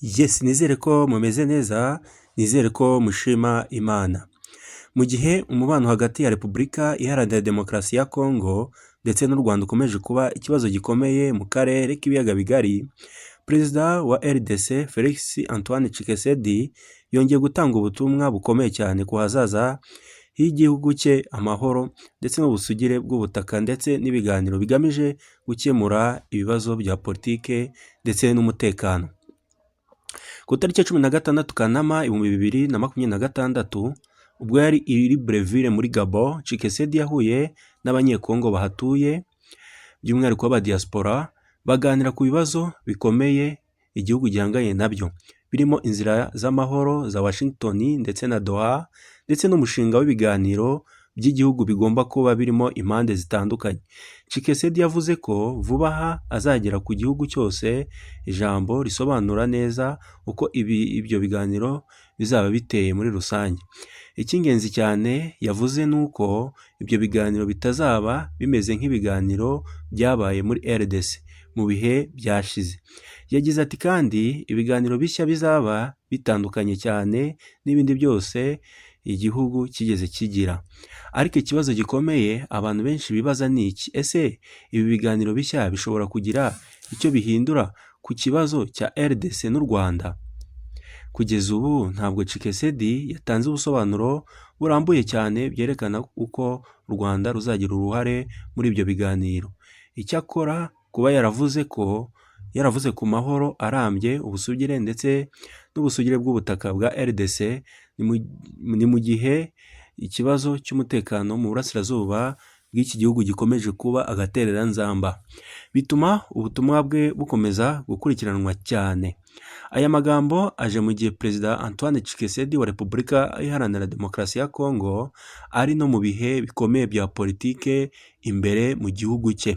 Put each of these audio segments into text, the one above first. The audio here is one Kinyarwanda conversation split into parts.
Yes, nizere ko mumeze neza, nizere ko mushima Imana. Mu gihe umubano hagati ya Repubulika Iharanira Demokarasi ya Kongo ndetse n'u Rwanda ukomeje kuba ikibazo gikomeye mu karere k'ibiyaga bigari, Perezida wa RDC Felix Antoine Tshisekedi yongeye gutanga ubutumwa bukomeye cyane ku hazaza h'igihugu cye, amahoro ndetse n'ubusugire bw'ubutaka ndetse n'ibiganiro bigamije gukemura ibibazo bya politike ndetse n'umutekano. Ku itariki ya 16 Kanama 2026 ubwo yari i Libreville muri Gabon, Tshisekedi yahuye n'abanyekongo bahatuye by'umwihariko b'abadiaspora, baganira ku bibazo bikomeye igihugu gihanganye nabyo, birimo inzira z'amahoro za Washington ndetse na Doha, ndetse n'umushinga w'ibiganiro by'igihugu bigomba kuba birimo impande zitandukanye. Tshisekedi yavuze ko vuba aha azagera ku gihugu cyose ijambo risobanura neza uko ibyo biganiro bizaba biteye muri rusange. Icy'ingenzi cyane yavuze ni uko ibyo biganiro bitazaba bimeze nk'ibiganiro byabaye muri RDC mu bihe byashize. Yagize ati kandi ibiganiro bishya bizaba bitandukanye cyane n'ibindi byose igihugu kigeze kigira. Ariko ikibazo gikomeye abantu benshi bibaza ni iki: ese ibi biganiro bishya bishobora kugira icyo bihindura ku kibazo cya RDC n'u Rwanda? Kugeza ubu ntabwo Tshisekedi yatanze ubusobanuro burambuye cyane byerekana uko u Rwanda ruzagira uruhare muri ibyo biganiro. Icyakora kuba yaravuze ku mahoro arambye, ubusugire ndetse n'ubusugire bw'ubutaka bwa RDC ni mu gihe ikibazo cy'umutekano mu burasirazuba bw'iki gihugu gikomeje kuba agatereranzamba, bituma ubutumwa bwe bukomeza gukurikiranwa cyane. Aya magambo aje mu gihe Perezida Antoine Tshisekedi wa Repubulika Iharanira Demokarasi ya Kongo ari no mu bihe bikomeye bya politike imbere mu gihugu cye.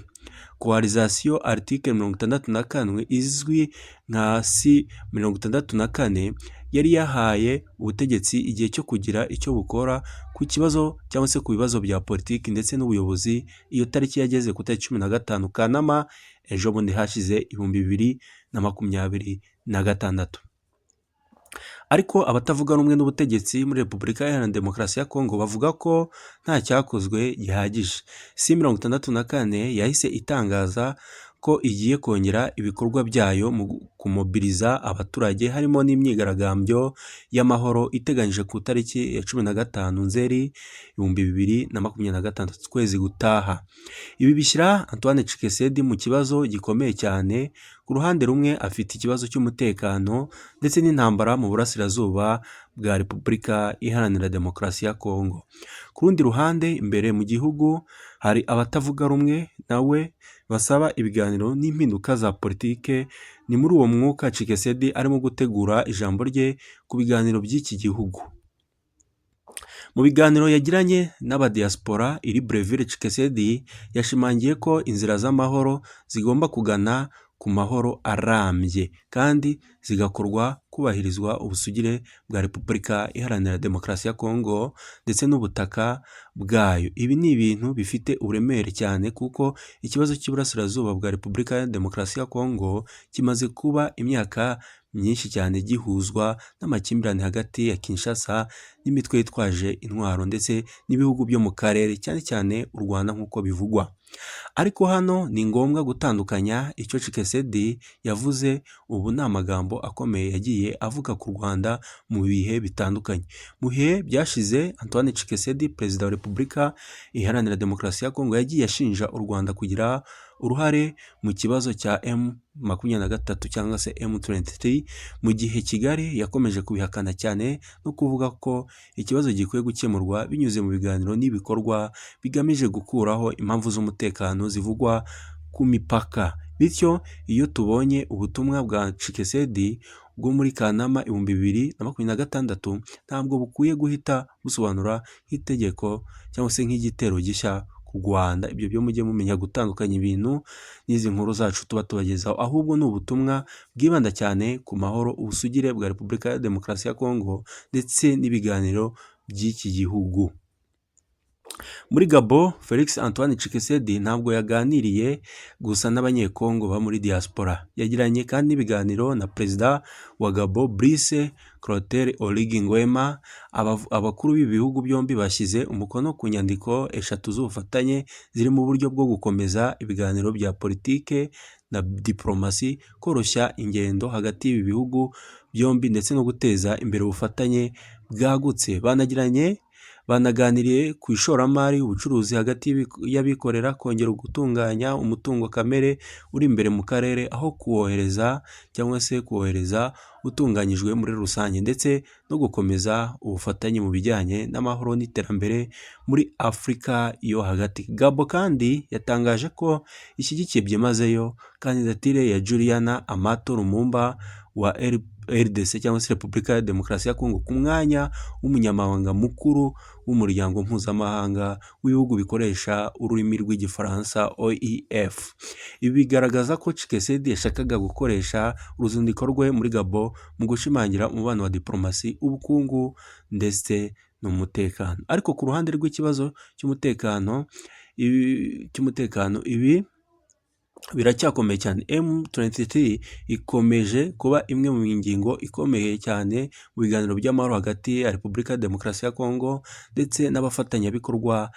Coalisation Article 64 izwi nka C64 yari yahaye ubutegetsi igihe cyo kugira icyo bukora ku kibazo cyangwa se ku bibazo bya politiki ndetse n'ubuyobozi. Iyo tariki yageze ku itariki 15 Kanama ejo bundi hashize 2026. Ariko abatavuga rumwe n'ubutegetsi muri Repubulika Iharanira Demokarasi ya Kongo bavuga ko nta cyakozwe gihagije. C64 yahise itangaza ko igiye kongera ibikorwa byayo mu kumobiriza abaturage, harimo n'imyigaragambyo y'amahoro iteganyije ku itariki ya 15 Nzeri 2026 kwezi gutaha. Ibi bishyira Antoine Tshisekedi mu kibazo gikomeye cyane. Ku ruhande rumwe afite ikibazo cy'umutekano ndetse n'intambara mu burasirazuba bwa Repubulika Iharanira Demokarasi ya Kongo. Ku rundi ruhande imbere mu gihugu hari abatavuga rumwe nawe basaba ibiganiro n'impinduka za politike. Ni muri uwo mwuka Tshisekedi arimo gutegura ijambo rye ku biganiro by'iki gihugu. Mu biganiro yagiranye n'abadiaspora i Libreville, Tshisekedi yashimangiye ko inzira z'amahoro zigomba kugana ku mahoro arambye kandi zigakorwa kubahirizwa ubusugire bwa Repubulika Iharanira Demokarasi ya Kongo ndetse n'ubutaka bwayo. Ibi ni ibintu bifite uburemere cyane kuko ikibazo cy'uburasirazuba bwa Repubulika ya Demokarasi ya Kongo kimaze kuba imyaka myinshi cyane gihuzwa n'amakimbirane hagati ya Kinshasa n'imitwe yitwaje intwaro ndetse n'ibihugu byo mu karere, cyane cyane u Rwanda nk'uko bivugwa. Ariko hano ni ngombwa gutandukanya icyo Tshisekedi yavuze. Ubu ni amagambo akomeye yagiye avuga ku Rwanda mu bihe bitandukanye. Mu bihe byashize Antoine Tshisekedi, Perezida wa Repubulika Iharanira Demokarasi ya Kongo, yagiye ashinja u Rwanda kugira uruhare mu kibazo cya M23 cyangwa se M23, mu gihe Kigali yakomeje kubihakana cyane no kuvuga ko ikibazo gikwiye gukemurwa binyuze mu biganiro n'ibikorwa bigamije gukuraho impamvu z'umutekano zivugwa ku mipaka. Bityo iyo tubonye ubutumwa bwa Tshisekedi bwo muri Kanama 2026 ntabwo bukwiye guhita busobanura nk'itegeko cyangwa se nk'igitero gishya ku Rwanda. Ibyo byo mujye mumenya gutandukanya ibintu n'izi nkuru zacu tuba tubagezaho, ahubwo ni ubutumwa bwibanda cyane ku mahoro, ubusugire bwa Repubulika ya Demokarasi ya Kongo ndetse n'ibiganiro by'iki gihugu. Muri Gabon, Felix Antoine Tshisekedi ntabwo yaganiriye gusa n'abanyekongo ba muri diaspora, yagiranye kandi ibiganiro na perezida wa Gabon Brice Clotaire Oligui Nguema. Abakuru b'ibihugu byombi bashyize umukono ku nyandiko 3 z'ubufatanye ziri mu buryo bwo gukomeza ibiganiro bya politike na diplomasi, koroshya ingendo hagati y'ibi bihugu byombi ndetse no guteza imbere ubufatanye bwagutse. Banaganiriye ku ishoramari, ubucuruzi hagati y'abikorera, kongera gutunganya umutungo kamere uri imbere mu karere aho kuwohereza utunganyijwe muri rusange, ndetse no gukomeza ubufatanye mu bijyanye n'amahoro n'iterambere muri Afurika yo hagati. Gabon kandi yatangaje ko ishyigikiye byimazeyo kandidatire ya Juliana Amato Lumumba wa RDC cyangwa se Repubulika ya Demokarasi ya Kongo ku mwanya w'umunyamabanga mukuru w'umuryango mpuzamahanga w'ibihugu bikoresha ururimi rw'igifaransa OIF. Ibi bigaragaza ko Tshisekedi yashakaga gukoresha uruzinduko rwe muri Gabon mu gushimangira umubano wa diplomasi, ubukungu ndetse n'umutekano. Ariko ku ruhande rw'ikibazo cy'umutekano ibi biracyakomeye cyane. M23 ikomeje kuba imwe mu ngingo ikomeye cyane mu biganiro by'amahoro hagati ya Repubulika ya Demokarasi ya Kongo ndetse n'abafatanyabikorwa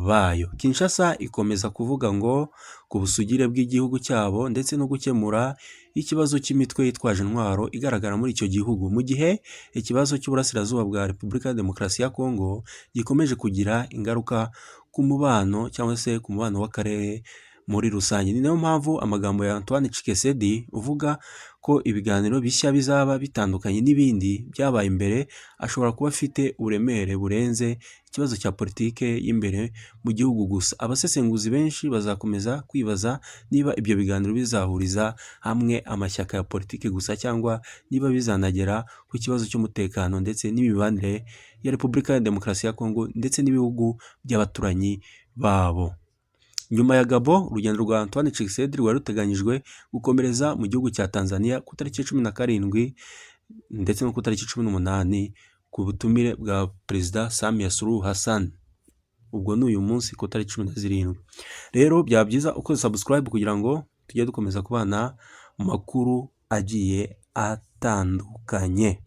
bayo. Kinshasa ikomeza kuvuga ngo ku busugire bw'igihugu cyabo ndetse no gukemura ikibazo cy'imitwe yitwaje intwaro igaragara muri icyo gihugu, mu gihe ikibazo cy'uburasirazuba bwa Repubulika ya Demokarasi ya Kongo gikomeje kugira ingaruka ku mubano cyangwa se ku mubano w'akarere muri rusange. Ni nayo mpamvu amagambo ya Antoine Tshisekedi uvuga ko ibiganiro bishya bizaba bitandukanye n'ibindi byabaye imbere, ashobora kuba afite uburemere burenze ikibazo cya politike y'imbere mu gihugu gusa. Abasesenguzi benshi bazakomeza kwibaza niba ibyo biganiro bizahuriza hamwe amashyaka ya politike gusa cyangwa niba bizanagera ku kibazo cy'umutekano ndetse n'imibanire ya Repubulika ya Demokarasi ya Kongo ndetse n'ibihugu by'abaturanyi babo. Nyuma ya Gabon, urugendo rwa Antoine Tshisekedi rwari ruteganyijwe gukomereza mu gihugu cya Tanzania ku tariki 17 ndetse no ku tariki 18 ku butumire bwa Perezida Samia Suluhu Hassan. Ubwo ni uyu munsi ku tariki 17. Rero byaba byiza ukoze subscribe kugira ngo tujye dukomeza kubana mu makuru agiye atandukanye.